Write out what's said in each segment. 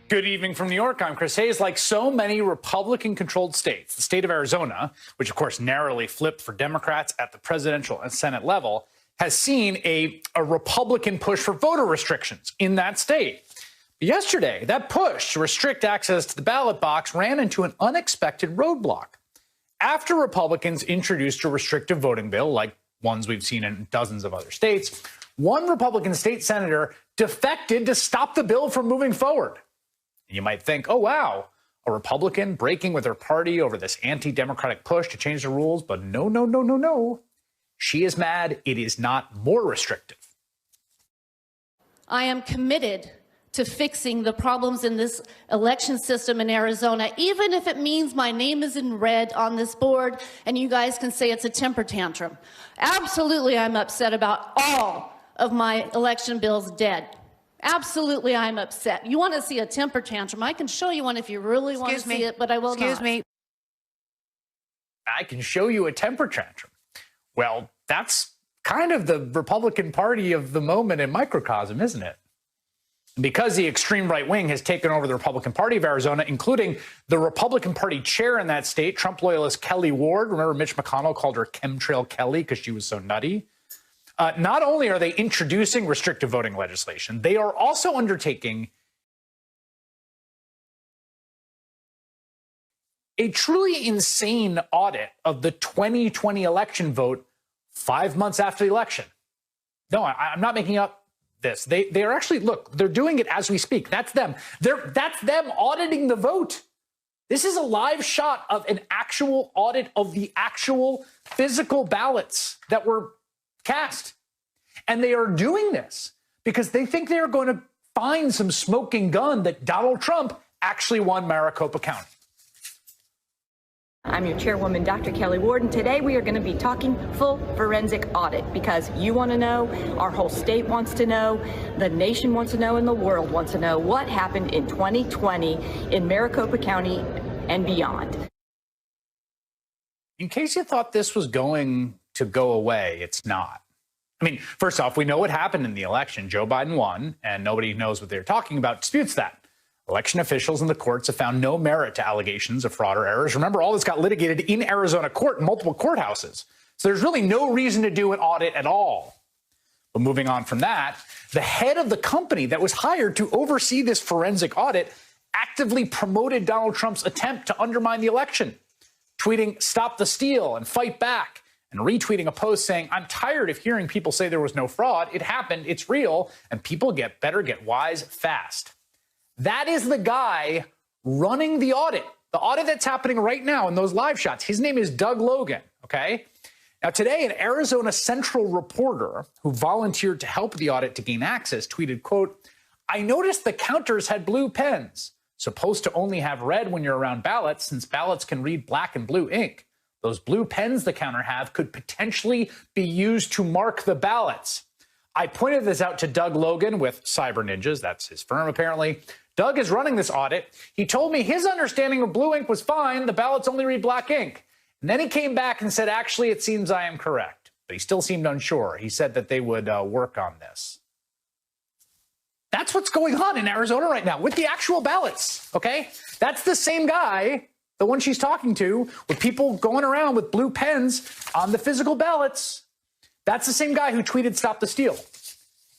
Good evening from New York. I'm Chris Hayes. Like so many Republican-controlled states, the state of Arizona, which of course narrowly flipped for Democrats at the presidential and Senate level, has seen a Republican push for voter restrictions in that state. Yesterday, that push to restrict access to the ballot box ran into an unexpected roadblock. After Republicans introduced a restrictive voting bill, like ones we've seen in dozens of other states, one Republican state senator defected to stop the bill from moving forward. You might think, oh, wow, a Republican breaking with her party over this anti-democratic push to change the rules. But no. She is mad it is not more restrictive. I am committed to fixing the problems in this election system in Arizona, even if it means my name is in red on this board and you guys can say it's a temper tantrum. Absolutely, I'm upset about all of my election bills dead. Absolutely, I'm upset. You want to see a temper tantrum? I can show you one if you really want to see it, but I will not. Excuse me. I can show you a temper tantrum. Well, that's kind of the Republican Party of the moment in microcosm, isn't it? Because the extreme right wing has taken over the Republican Party of Arizona, including the Republican Party chair in that state, Trump loyalist Kelly Ward. Remember, Mitch McConnell called her Chemtrail Kelly because she was so nutty. Not only are they introducing restrictive voting legislation, they are also undertaking a truly insane audit of the 2020 election vote 5 months after the election. No, I'm not making up this. They are actually, look, they're doing it as we speak. That's them. That's them auditing the vote. This is a live shot of an actual audit of the actual physical ballots that were cast. And they are doing this because they think they are going to find some smoking gun that Donald Trump actually won Maricopa County. I'm your chairwoman, Dr. Kelly Ward, and today we are going to be talking full forensic audit because you want to know, our whole state wants to know, the nation wants to know, and the world wants to know what happened in 2020 in Maricopa County and beyond. In case you thought this was going to go away, it's not. I mean, first off, we know what happened in the election. Joe Biden won, and nobody knows what they're talking about, disputes that. Election officials and the courts have found no merit to allegations of fraud or errors. Remember, all this got litigated in Arizona court in multiple courthouses. So there's really no reason to do an audit at all. But moving on from that, the head of the company that was hired to oversee this forensic audit actively promoted Donald Trump's attempt to undermine the election, tweeting, "Stop the steal" and "Fight back," and retweeting a post saying, "I'm tired of hearing people say there was no fraud. It happened, it's real, and people better get wise fast." That is the guy running the audit that's happening right now in those live shots. His name is Doug Logan, okay? Now, today, an Arizona Central reporter who volunteered to help the audit to gain access tweeted, quote, "I noticed the counters had blue pens, supposed to only have red when you're around ballots since ballots can read black and blue ink. Those blue pens the counter have could potentially be used to mark the ballots. I pointed this out to Doug Logan with Cyber Ninjas. That's his firm, apparently. Doug is running this audit. He told me his understanding of blue ink was fine. The ballots only read black ink. And then he came back and said, actually, it seems I am correct. But he still seemed unsure. He said that they would work on this." That's what's going on in Arizona right now with the actual ballots, okay? That's the same guy, the one she's talking to, with people going around with blue pens on the physical ballots. That's the same guy who tweeted "Stop the steal."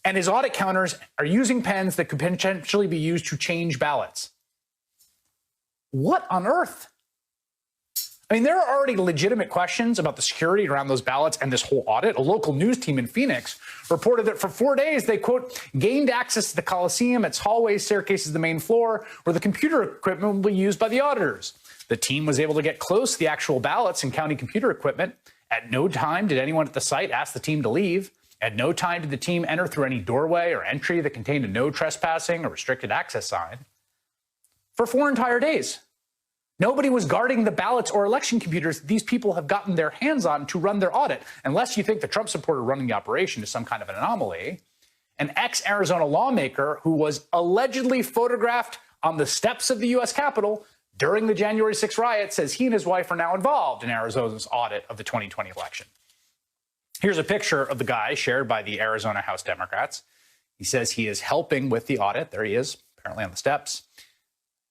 And his audit counters are using pens that could potentially be used to change ballots. What on earth? I mean, there are already legitimate questions about the security around those ballots and this whole audit. A local news team in Phoenix reported that for 4 days, they, quote, gained access to the Coliseum, its hallways, staircases, the main floor, where the computer equipment will be used by the auditors. The team was able to get close to the actual ballots and county computer equipment. At no time did anyone at the site ask the team to leave. At no time did the team enter through any doorway or entry that contained a no trespassing or restricted access sign. For 4 entire days. Nobody was guarding the ballots or election computers these people have gotten their hands on to run their audit, unless you think the Trump supporter running the operation is some kind of an anomaly. An ex-Arizona lawmaker who was allegedly photographed on the steps of the U.S. Capitol during the January 6th riot says he and his wife are now involved in Arizona's audit of the 2020 election. Here's a picture of the guy shared by the Arizona House Democrats. He says he is helping with the audit. There he is, apparently on the steps.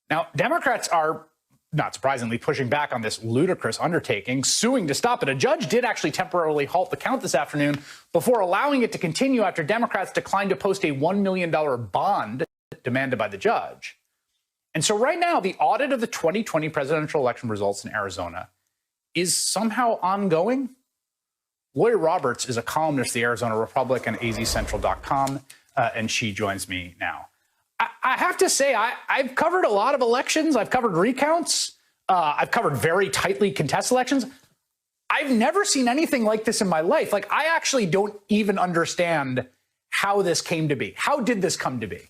Now, Democrats are, not surprisingly, pushing back on this ludicrous undertaking, suing to stop it. A judge did actually temporarily halt the count this afternoon before allowing it to continue after Democrats declined to post a $1 million bond demanded by the judge. And so right now, the audit of the 2020 presidential election results in Arizona is somehow ongoing. Lori Roberts is a columnist at the Arizona Republic and azcentral.com, and she joins me now. I have to say, I've covered a lot of elections. I've covered recounts. I've covered very tightly contested elections. I've never seen anything like this in my life. Like, I actually don't even understand how this came to be. How did this come to be?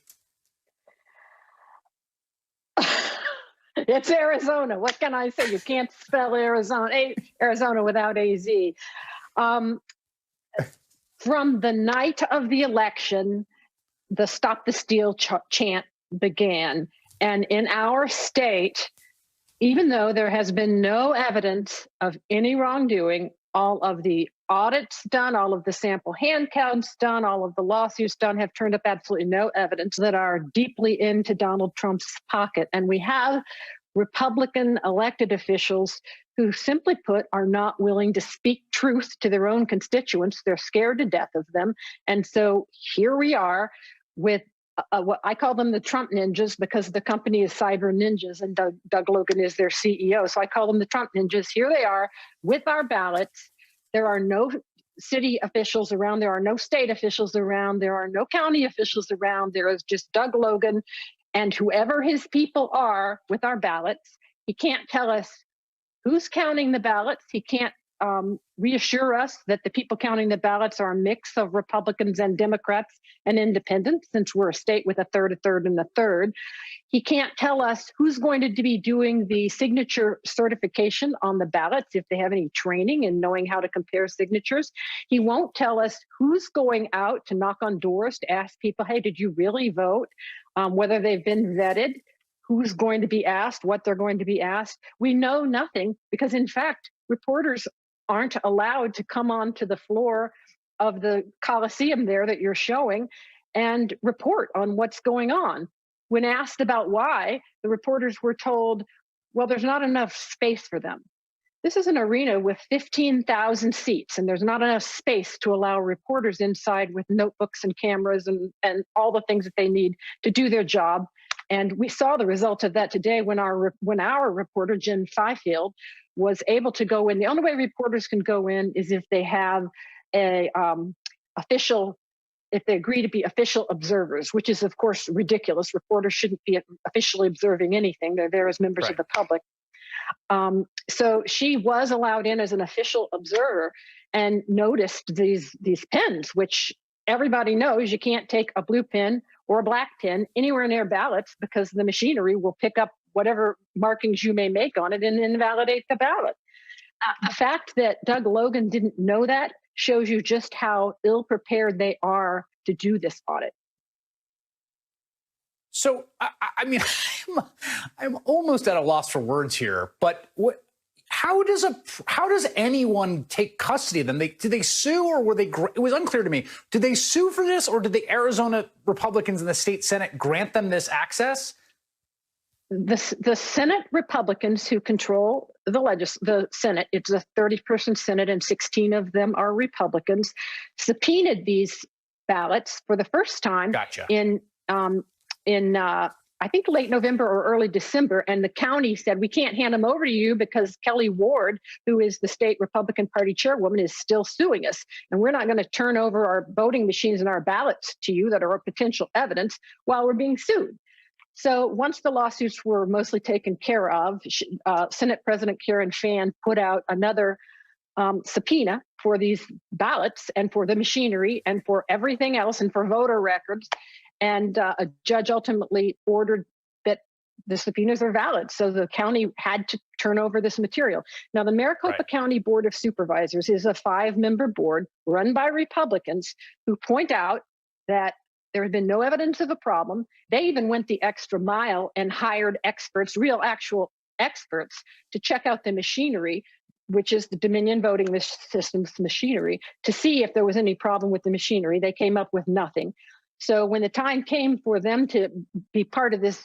It's Arizona. What can I say? You can't spell Arizona without AZ. From the night of the election, the Stop the Steal chant began. And in our state, even though there has been no evidence of any wrongdoing, all of the audits done, all of the sample hand counts done, all of the lawsuits done have turned up absolutely no evidence that are deeply into Donald Trump's pocket. And we have Republican elected officials who, simply put, are not willing to speak truth to their own constituents. They're scared to death of them. And so here we are with what I call them the Trump ninjas, because the company is Cyber Ninjas and Doug Logan is their CEO. So I call them the Trump ninjas. Here they are with our ballots. There are no city officials around. There are no state officials around. There are no county officials around. There is just Doug Logan and whoever his people are with our ballots. He can't tell us who's counting the ballots. He can't reassure us that the people counting the ballots are a mix of Republicans and Democrats and independents, since we're a state with a third, and a third. He can't tell us who's going to be doing the signature certification on the ballots, if they have any training in knowing how to compare signatures. He won't tell us who's going out to knock on doors to ask people, hey, did you really vote? Whether they've been vetted, who's going to be asked, what they're going to be asked. We know nothing because, in fact, reporters aren't allowed to come onto the floor of the Coliseum there that you're showing and report on what's going on. When asked about why, the reporters were told, well, there's not enough space for them. This is an arena with 15,000 seats, and there's not enough space to allow reporters inside with notebooks and cameras and all the things that they need to do their job. And we saw the results of that today when our reporter, Jen Fifield, was able to go in. The only way reporters can go in is if they have a if they agree to be official observers, which is, of course, ridiculous. Reporters shouldn't be officially observing anything. They're there as members of the public. So she was allowed in as an official observer and noticed these pens, which everybody knows you can't take a blue pen or a black pen anywhere near ballots because the machinery will pick up whatever markings you may make on it and invalidate the ballot. The fact that Doug Logan didn't know that shows you just how ill-prepared they are to do this audit. So, I mean, I'm almost at a loss for words here, but how does anyone take custody of them? Did they sue, or were they? It was unclear to me. Did they sue for this, or did the Arizona Republicans in the state Senate grant them this access? The Senate Republicans who control the Senate, it's a 30-person Senate, and 16 of them are Republicans, subpoenaed these ballots for the first time in I think late November or early December, and the county said, we can't hand them over to you because Kelly Ward, who is the state Republican Party chairwoman, is still suing us. And we're not going to turn over our voting machines and our ballots to you that are potential evidence while we're being sued. So once the lawsuits were mostly taken care of, Senate President Karen Fann put out another subpoena for these ballots and for the machinery and for everything else and for voter records. And a judge ultimately ordered that the subpoenas are valid. So the county had to turn over this material. Now, the Maricopa County Board of Supervisors is a 5-member board run by Republicans who point out that there had been no evidence of a problem. They even went the extra mile and hired experts, real actual experts, to check out the machinery, which is the Dominion voting system's machinery, to see if there was any problem with the machinery. They came up with nothing. So when the time came for them to be part of this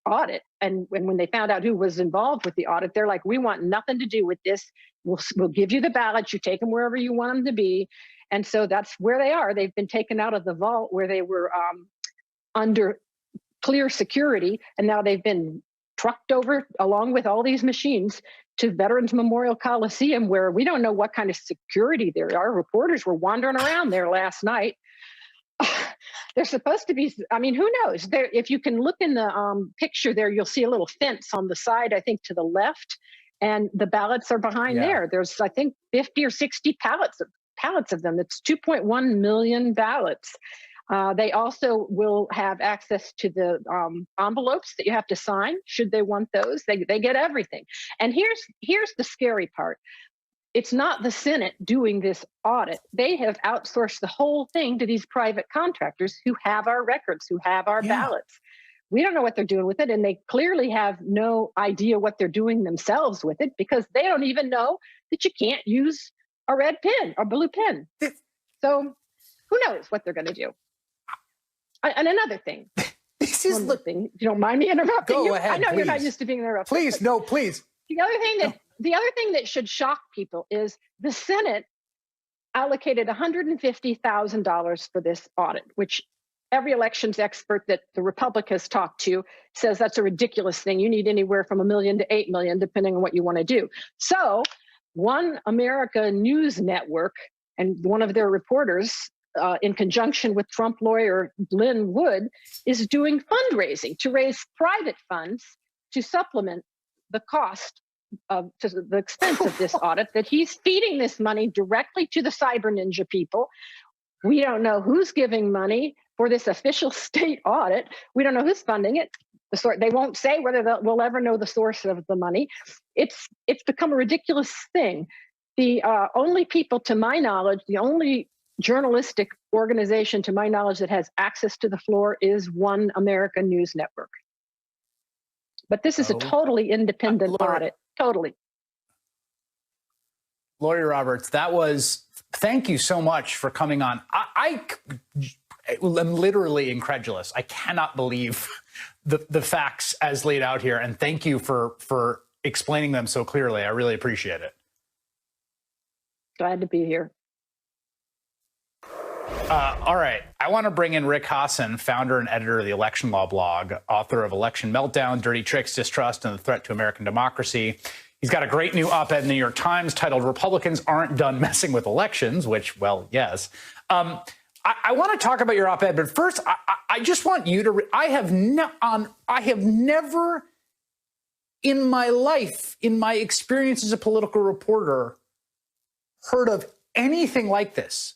audit, and when they found out who was involved with the audit, they're like, "We want nothing to do with this. We'll give you the ballots. You take them wherever you want them to be." And so that's where they are. They've been taken out of the vault where they were under clear security, and now they've been trucked over along with all these machines to Veterans Memorial Coliseum, where we don't know what kind of security there are. Reporters were wandering around there last night. They're supposed to be, I mean, who knows? If you can look in the picture there, you'll see a little fence on the side, I think to the left, and the ballots are behind there. There's, I think, 50 or 60 pallets of them. It's 2.1 million ballots. They also will have access to the envelopes that you have to sign, should they want those. They get everything. And here's the scary part. It's not the Senate doing this audit. They have outsourced the whole thing to these private contractors who have our records, who have our ballots. We don't know what they're doing with it, and they clearly have no idea what they're doing themselves with it, because they don't even know that you can't use a red pen or blue pen. So who knows what they're going to do? And another thing. This is one thing. If you don't mind me interrupting you. Go ahead, I know please. you're not used to being interrupted. Please, no, please. The other thing that should shock people is the Senate allocated $150,000 for this audit, which every elections expert that the Republic has talked to says that's a ridiculous thing. You need anywhere from $1 million to $8 million, depending on what you want to do. So One America News Network and one of their reporters, in conjunction with Trump lawyer Lynn Wood, is doing fundraising to raise private funds to supplement the cost to the expense of this audit, that he's feeding this money directly to the cyber ninja people. We don't know who's giving money for this official state audit. We don't know who's funding it. They won't say whether we'll ever know the source of the money. It's become a ridiculous thing. The only people, to my knowledge, the only journalistic organization, to my knowledge, that has access to the floor is One America News Network. But this is a totally independent audit. Totally. Lawyer Roberts, thank you so much for coming on. I'm literally incredulous. I cannot believe the facts as laid out here. And thank you for explaining them so clearly. I really appreciate it. Glad to be here. All right. I want to bring in Rick Hasen, founder and editor of the Election Law blog, author of Election Meltdown, Dirty Tricks, Distrust, and the Threat to American Democracy. He's got a great new op-ed in the New York Times titled "Republicans Aren't Done Messing with Elections," which, well, yes. I want to talk about your op-ed, but first, I just want you to. I have never in my life, in my experience as a political reporter, heard of anything like this.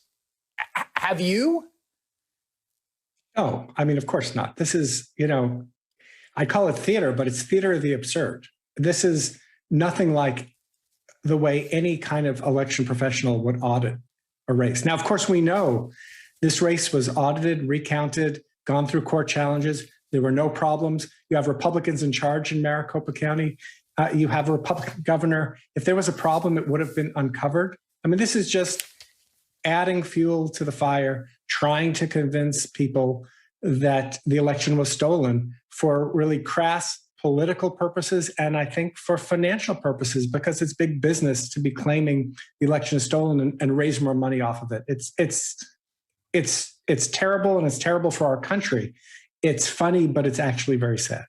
Have you? Oh, I mean, of course not. This is, I call it theater, but it's theater of the absurd. This is nothing like the way any kind of election professional would audit a race. Now, of course, we know this race was audited, recounted, gone through court challenges. There were no problems. You have Republicans in charge in Maricopa County. You have a Republican governor. If there was a problem, it would have been uncovered. I mean, this is just adding fuel to the fire, trying to convince people that the election was stolen for really crass political purposes, and I think for financial purposes, because it's big business to be claiming the election is stolen and raise more money off of it. It's terrible, and it's terrible for our country. It's funny, but it's actually very sad.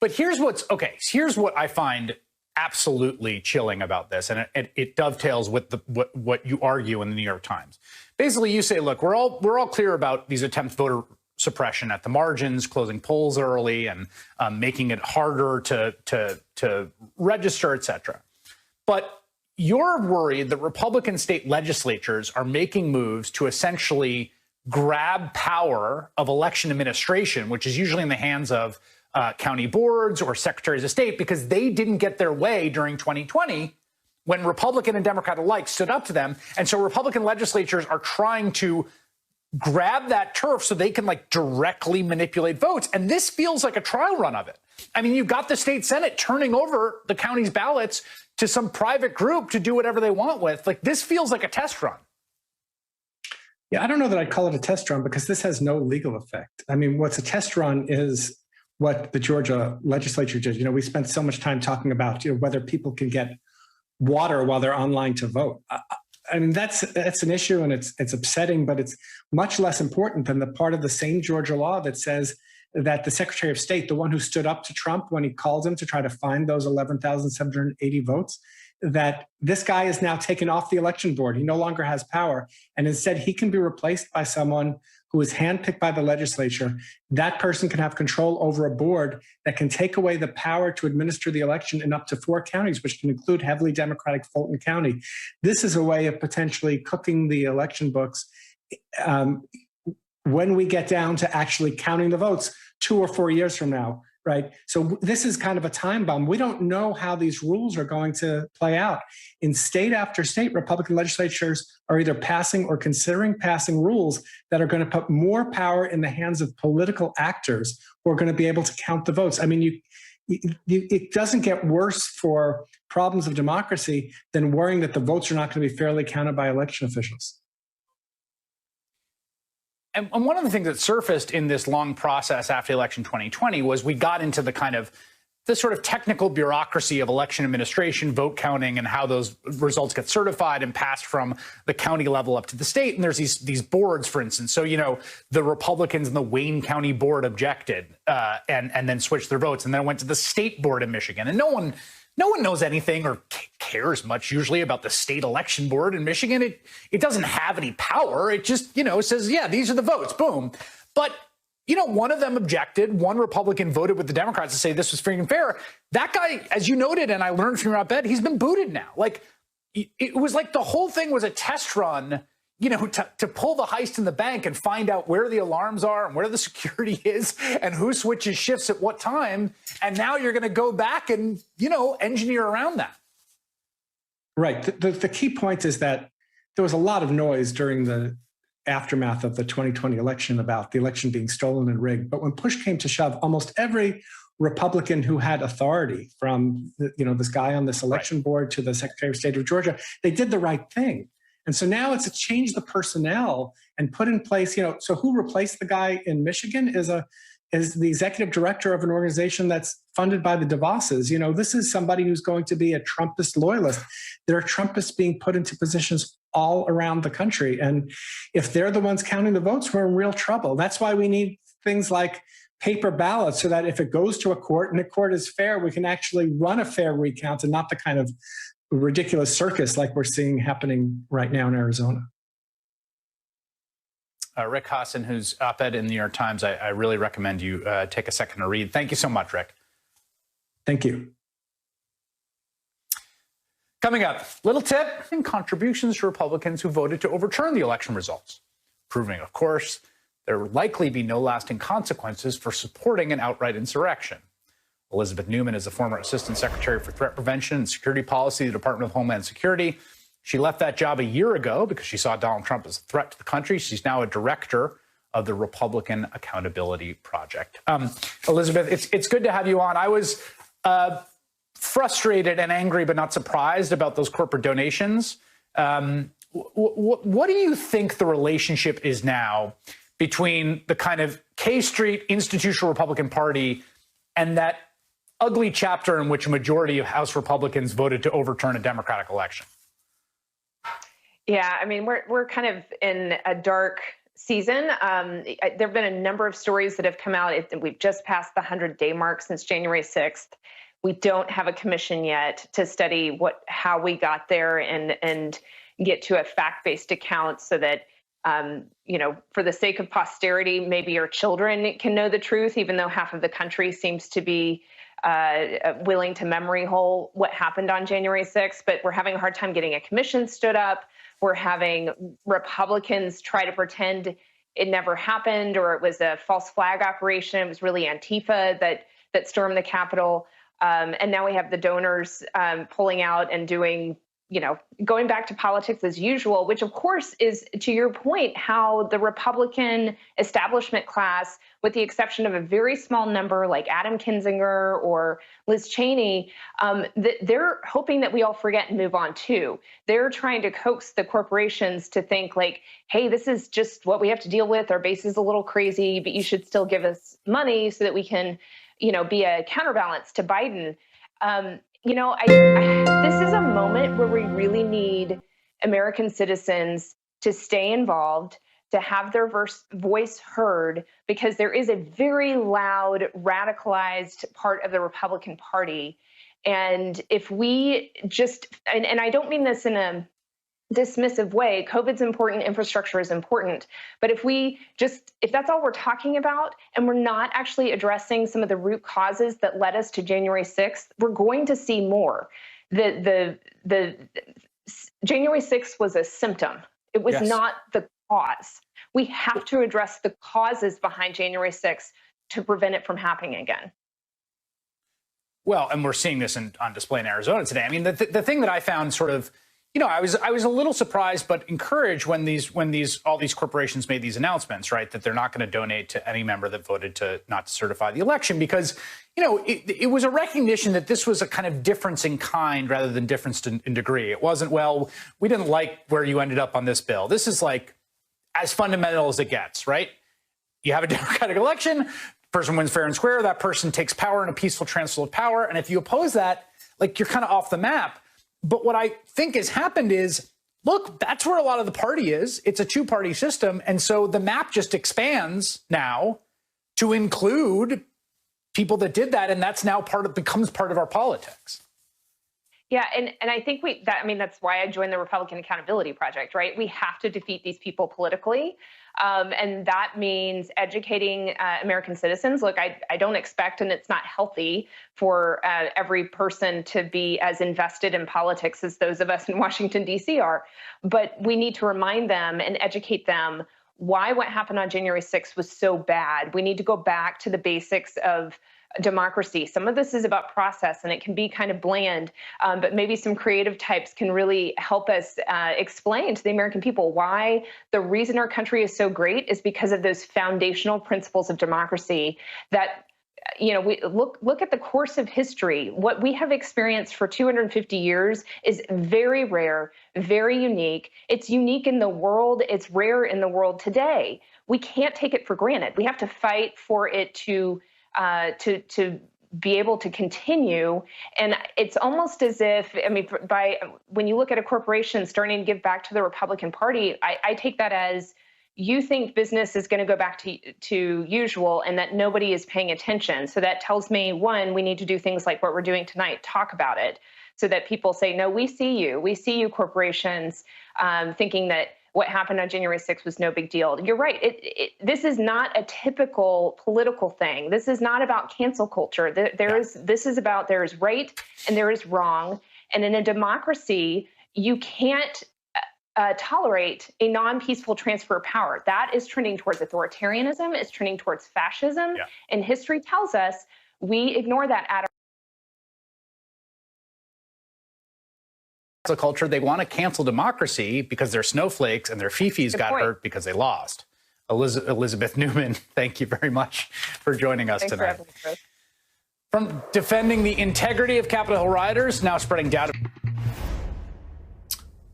But here's what I find absolutely chilling about this, and it dovetails with what you argue in the New York Times. Basically, you say, look, we're all clear about these attempts voter suppression at the margins, closing polls early, and making it harder to register, et cetera. But you're worried that Republican state legislatures are making moves to essentially grab power of election administration, which is usually in the hands of county boards or secretaries of state, because they didn't get their way during 2020 when Republican and Democrat alike stood up to them. And so Republican legislatures are trying to grab that turf so they can directly manipulate votes. And this feels like a trial run of it. I mean, you've got the state Senate turning over the county's ballots to some private group to do whatever they want with. This feels like a test run. Yeah, I don't know that I'd call it a test run because this has no legal effect. I mean, what's a test run is what the Georgia legislature did. We spent so much time talking about, whether people can get water while they're online to vote. I mean, that's an issue, and it's upsetting, but it's much less important than the part of the same Georgia law that says that the Secretary of State, the one who stood up to Trump when he called him to try to find those 11,780 votes, that this guy is now taken off the election board. He no longer has power. And instead, he can be replaced by someone who is handpicked by the legislature. That person can have control over a board that can take away the power to administer the election in up to 4 counties, which can include heavily Democratic Fulton County. This is a way of potentially cooking the election books when we get down to actually counting the votes 2 or 4 years from now. Right. So this is kind of a time bomb. We don't know how these rules are going to play out. In state after state, Republican legislatures are either passing or considering passing rules that are going to put more power in the hands of political actors who are going to be able to count the votes. I mean, it doesn't get worse for problems of democracy than worrying that the votes are not going to be fairly counted by election officials. And one of the things that surfaced in this long process after election 2020 was we got into the sort of technical bureaucracy of election administration, vote counting, and how those results get certified and passed from the county level up to the state. And there's these boards, for instance. So, the Republicans in the Wayne County board objected and then switched their votes. And then it went to the state board in Michigan. And no one knows anything or cares much usually about the state election board in Michigan. It doesn't have any power. It just, says, yeah, these are the votes, boom. But, one of them objected. One Republican voted with the Democrats to say this was free and fair. That guy, as you noted, and I learned from your op-ed, he's been booted now. Like, it was like the whole thing was a test run, to pull the heist in the bank and find out where the alarms are and where the security is and who switches shifts at what time. And now you're going to go back and, engineer around that. Right. The key point is that there was a lot of noise during the aftermath of the 2020 election about the election being stolen and rigged. But when push came to shove, almost every Republican who had authority, from this guy on this election board to the Secretary of State of Georgia, they did the right thing. And so now it's to change the personnel and put in place, so who replaced the guy in Michigan is the executive director of an organization that's funded by the DeVosses. This is somebody who's going to be a Trumpist loyalist. There are Trumpists being put into positions all around the country. And if they're the ones counting the votes, we're in real trouble. That's why we need things like paper ballots, so that if it goes to a court and the court is fair, we can actually run a fair recount and not the kind of ridiculous circus like we're seeing happening right now in Arizona. Rick Hasen, who's op-ed in the New York Times, I really recommend you take a second to read. Thank you so much, Rick. Thank you. Coming up, little tip and contributions to Republicans who voted to overturn the election results, proving, of course, there will likely be no lasting consequences for supporting an outright insurrection. Elizabeth Newman is the former Assistant Secretary for Threat Prevention and Security Policy at the Department of Homeland Security. She left that job a year ago because she saw Donald Trump as a threat to the country. She's now a director of the Republican Accountability Project. Elizabeth, it's good to have you on. I was frustrated and angry, but not surprised about those corporate donations. What do you think the relationship is now between the kind of K Street institutional Republican Party and that ugly chapter in which a majority of House Republicans voted to overturn a Democratic election? Yeah, I mean, we're kind of in a dark season. There have been a number of stories that have come out. We've just passed the 100-day mark since January 6th. We don't have a commission yet to study how we got there and get to a fact-based account so that, for the sake of posterity, maybe your children can know the truth, even though half of the country seems to be willing to memory hole what happened on January 6th. But we're having a hard time getting a commission stood up. We're having Republicans try to pretend it never happened or it was a false flag operation. It was really Antifa that stormed the Capitol. And now we have the donors pulling out and doing going back to politics as usual, which of course is, to your point, how the Republican establishment class, with the exception of a very small number like Adam Kinzinger or Liz Cheney, they're hoping that we all forget and move on too. They're trying to coax the corporations to think like, hey, this is just what we have to deal with. Our base is a little crazy, but you should still give us money so that we can, be a counterbalance to Biden. This is a moment where we really need American citizens to stay involved, to have their voice heard, because there is a very loud, radicalized part of the Republican Party. And if we just, and I don't mean this in a dismissive way, COVID's important, infrastructure is important. But if that's all we're talking about and we're not actually addressing some of the root causes that led us to January 6th, we're going to see more. The January 6th was a symptom. It was not the cause. We have to address the causes behind January 6th to prevent it from happening again. Well, and we're seeing this on display in Arizona today. I mean, the thing that I found sort of, I was a little surprised but encouraged when all these corporations made these announcements, right, that they're not going to donate to any member that voted not to certify the election, because it was a recognition that this was a kind of difference in kind rather than difference in degree. It wasn't, well, we didn't like where you ended up on this bill. This is like as fundamental as it gets, right? You have a democratic election, person wins fair and square, that person takes power in a peaceful transfer of power, and if you oppose that, like, you're kind of off the map. But what I think has happened is, look, that's where a lot of the party is. It's a two-party system. And so the map just expands now to include people that did that. And that's now becomes part of our politics. Yeah, and I think that's why I joined the Republican Accountability Project, right? We have to defeat these people politically. And that means educating American citizens. Look, I don't expect, and it's not healthy for every person to be as invested in politics as those of us in Washington, D.C. are. But we need to remind them and educate them why what happened on January 6th was so bad. We need to go back to the basics of democracy. Some of this is about process, and it can be kind of bland, but maybe some creative types can really help us explain to the American people why the reason our country is so great is because of those foundational principles of democracy that, we look at the course of history. What we have experienced for 250 years is very rare, very unique. It's unique in the world. It's rare in the world today. We can't take it for granted. We have to fight for it to be able to continue. And it's almost as if, when you look at a corporation starting to give back to the Republican Party, I take that as, you think business is going to go back to usual and that nobody is paying attention. So that tells me, one, we need to do things like what we're doing tonight, talk about it, so that people say, no, we see you corporations, thinking that what happened on January 6th was no big deal. You're right. This is not a typical political thing. This is not about cancel culture. This is about, there is right and there is wrong. And in a democracy, you can't tolerate a non-peaceful transfer of power. That is trending towards authoritarianism. It's trending towards fascism. Yeah. And history tells us we ignore that at a culture. They want to cancel democracy because they're snowflakes and their fifis got hurt because they lost. Elizabeth Newman, thank you very much for joining us tonight. For having me, From defending the integrity of Capitol Hill rioters, now spreading doubt.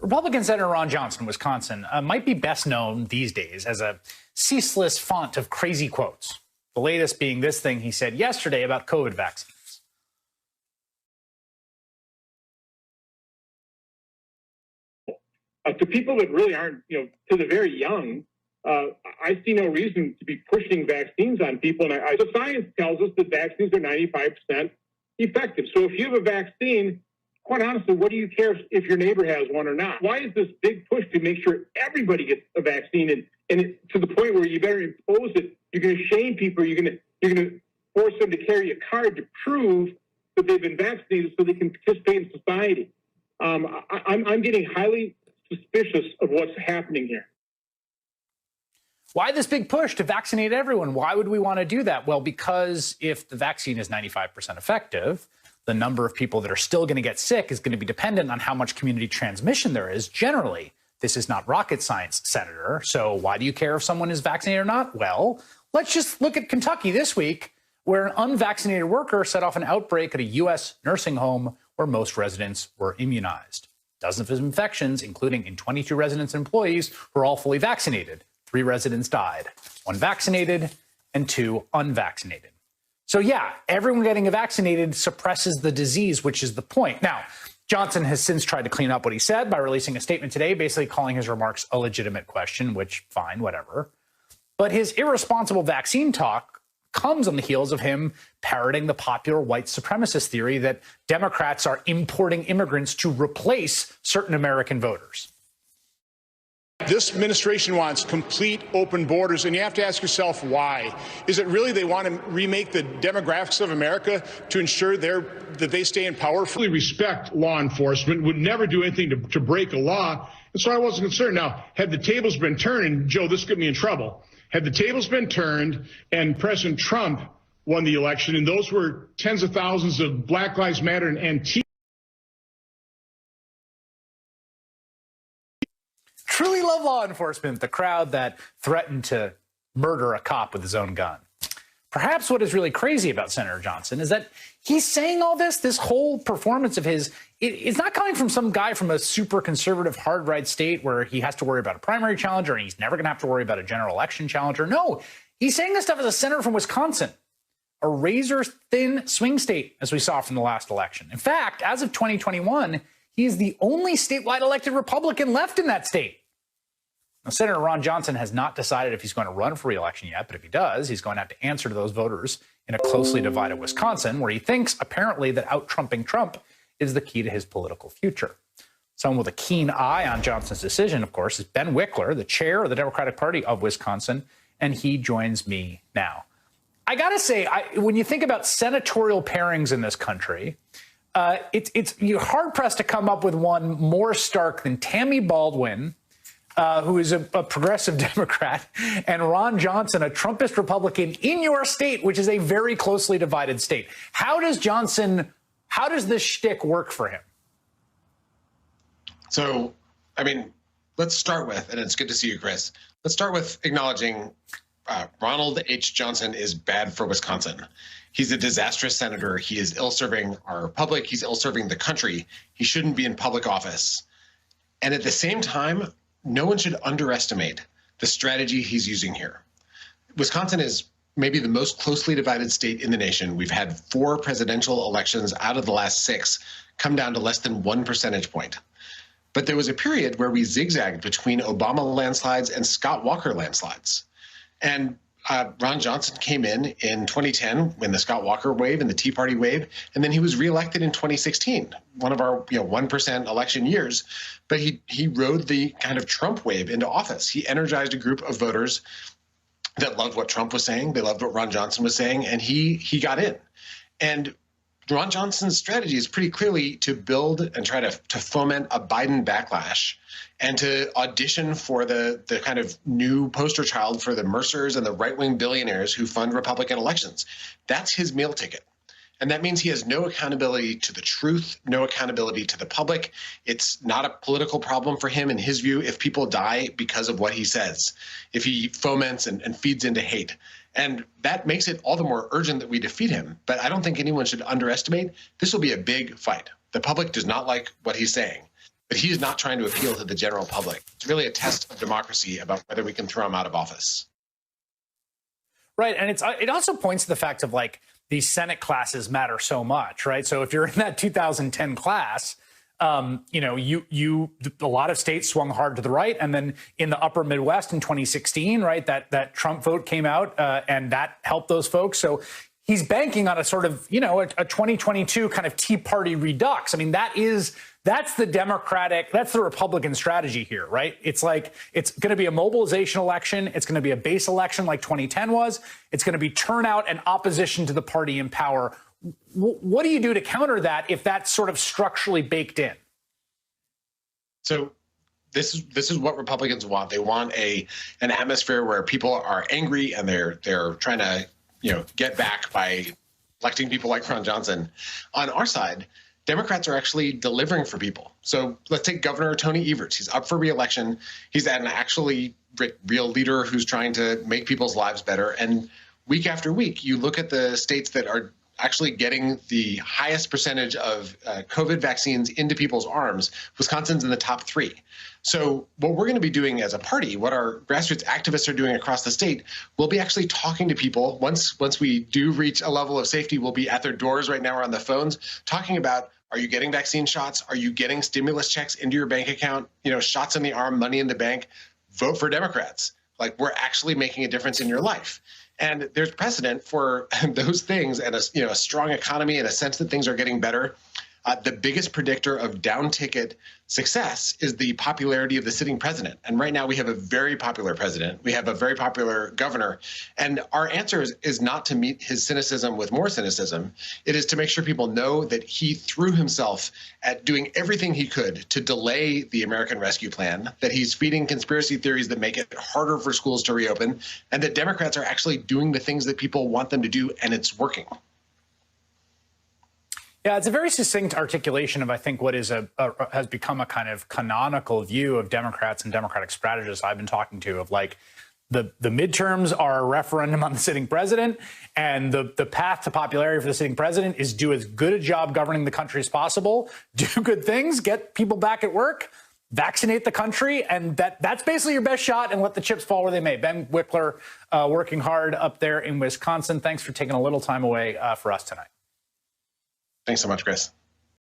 Republican Senator Ron Johnson of Wisconsin might be best known these days as a ceaseless font of crazy quotes. The latest being this thing he said yesterday about COVID vaccines. To people that really aren't, to the very young, I see no reason to be pushing vaccines on people. And the science tells us that vaccines are 95% effective. So if you have a vaccine, quite honestly, what do you care if your neighbor has one or not? Why is this big push to make sure everybody gets a vaccine, and to the point where you better impose it? You're going to shame people. You're going to force them to carry a card to prove that they've been vaccinated so they can participate in society. I'm getting highly suspicious of what's happening here. Why this big push to vaccinate everyone? Why would we want to do that? Well, because if the vaccine is 95% effective, the number of people that are still going to get sick is going to be dependent on how much community transmission there is. Generally, this is not rocket science, Senator. So why do you care if someone is vaccinated or not? Well, let's just look at Kentucky this week, where an unvaccinated worker set off an outbreak at a U.S. nursing home where most residents were immunized. Dozens of infections, including in 22 residents and employees, were all fully vaccinated. 3 residents died, 1 vaccinated and 2 unvaccinated. So yeah, everyone getting vaccinated suppresses the disease, which is the point. Now, Johnson has since tried to clean up what he said by releasing a statement today, basically calling his remarks a legitimate question, which fine, whatever. But his irresponsible vaccine talk comes on the heels of him parroting the popular white supremacist theory that Democrats are importing immigrants to replace certain American voters. This administration wants complete open borders, and you have to ask yourself why. Is it really they want to remake the demographics of America to ensure that they stay in power? Fully respect law enforcement, would never do anything to break a law, and so I wasn't concerned. Now, had the tables been turned, and Joe, this got me in trouble, had the tables been turned and President Trump won the election, and those were tens of thousands of Black Lives Matter and Antifa. Truly love law enforcement, the crowd that threatened to murder a cop with his own gun. Perhaps what is really crazy about Senator Johnson is that he's saying all this whole performance of his, it's not coming from some guy from a super conservative hard right state where he has to worry about a primary challenger and he's never going to have to worry about a general election challenger. No, he's saying this stuff as a senator from Wisconsin, a razor-thin swing state, as we saw from the last election. In fact, as of 2021, he is the only statewide elected Republican left in that state. Now, Senator Ron Johnson has not decided if he's going to run for re-election yet, but if he does, he's going to have to answer to those voters in a closely divided Wisconsin, where he thinks apparently that out-Trumping Trump is the key to his political future. Someone with a keen eye on Johnson's decision, of course, is Ben Wickler, the chair of the Democratic Party of Wisconsin, and he joins me now. I got to say, when you think about senatorial pairings in this country, you're hard-pressed to come up with one more stark than Tammy Baldwin, who is a progressive Democrat, and Ron Johnson, a Trumpist Republican in your state, which is a very closely divided state. How does this shtick work for him? So, I mean, let's start with, and it's good to see you, Chris. Let's start with acknowledging Ronald H. Johnson is bad for Wisconsin. He's a disastrous senator. He is ill-serving our republic. He's ill-serving the country. He shouldn't be in public office. And at the same time, no one should underestimate the strategy he's using here. Wisconsin is maybe the most closely divided state in the nation. We've had 4 presidential elections out of the last 6 come down to less than 1 percentage point. But there was a period where we zigzagged between Obama landslides and Scott Walker landslides. And Ron Johnson came in 2010 when the Scott Walker wave and the Tea Party wave, and then he was reelected in 2016, one of our 1% election years. But he rode the kind of Trump wave into office. He energized a group of voters that loved what Trump was saying. They loved what Ron Johnson was saying, and he got in. And Ron Johnson's strategy is pretty clearly to build and try to foment a Biden backlash and to audition for the kind of new poster child for the Mercers and the right-wing billionaires who fund Republican elections. That's his meal ticket. And that means he has no accountability to the truth, no accountability to the public. It's not a political problem for him, in his view, if people die because of what he says, if he foments and feeds into hate. And that makes it all the more urgent that we defeat him. But I don't think anyone should underestimate this will be a big fight. The public does not like what he's saying, but he is not trying to appeal to the general public. It's really a test of democracy about whether we can throw him out of office. Right. And it also points to the fact of these Senate classes matter so much, right? So if you're in that 2010 class, a lot of states swung hard to the right, and then in the upper Midwest in 2016, right, that Trump vote came out, and that helped those folks. So he's banking on a sort of, a 2022 kind of Tea Party redux. I mean, that's the Republican strategy here, right? It's it's going to be a mobilization election. It's going to be a base election like 2010 was. It's going to be turnout and opposition to the party in power. What do you do to counter that if that's sort of structurally baked in? So this is what Republicans want. They want an atmosphere where people are angry and they're trying to get back by electing people like Ron Johnson. On our side, Democrats are actually delivering for people. So let's take Governor Tony Evers. He's up for re-election. He's an actually real leader who's trying to make people's lives better. And week after week, you look at the states that are actually getting the highest percentage of COVID vaccines into people's arms. Wisconsin's in the top 3. So what we're going to be doing as a party, what our grassroots activists are doing across the state, we'll be actually talking to people. Once we do reach a level of safety, we'll be at their doors. Right now we're on the phones talking about, are you getting vaccine shots? Are you getting stimulus checks into your bank account? You know, shots in the arm, money in the bank. Vote for Democrats. Like, we're actually making a difference in your life. And there's precedent for those things, and a strong economy and a sense that things are getting better. The biggest predictor of down ticket success is the popularity of the sitting president. And right now we have a very popular president. We have a very popular governor. And our answer is not to meet his cynicism with more cynicism. It is to make sure people know that he threw himself at doing everything he could to delay the American Rescue Plan, that he's feeding conspiracy theories that make it harder for schools to reopen, and that Democrats are actually doing the things that people want them to do, and it's working. Yeah, it's a very succinct articulation of, I think, what is has become a kind of canonical view of Democrats and Democratic strategists I've been talking to, of like the midterms are a referendum on the sitting president, and the path to popularity for the sitting president is do as good a job governing the country as possible, do good things, get people back at work, vaccinate the country, and that's basically your best shot, and let the chips fall where they may. Ben Wickler working hard up there in Wisconsin. Thanks for taking a little time away for us tonight. Thanks so much, Chris.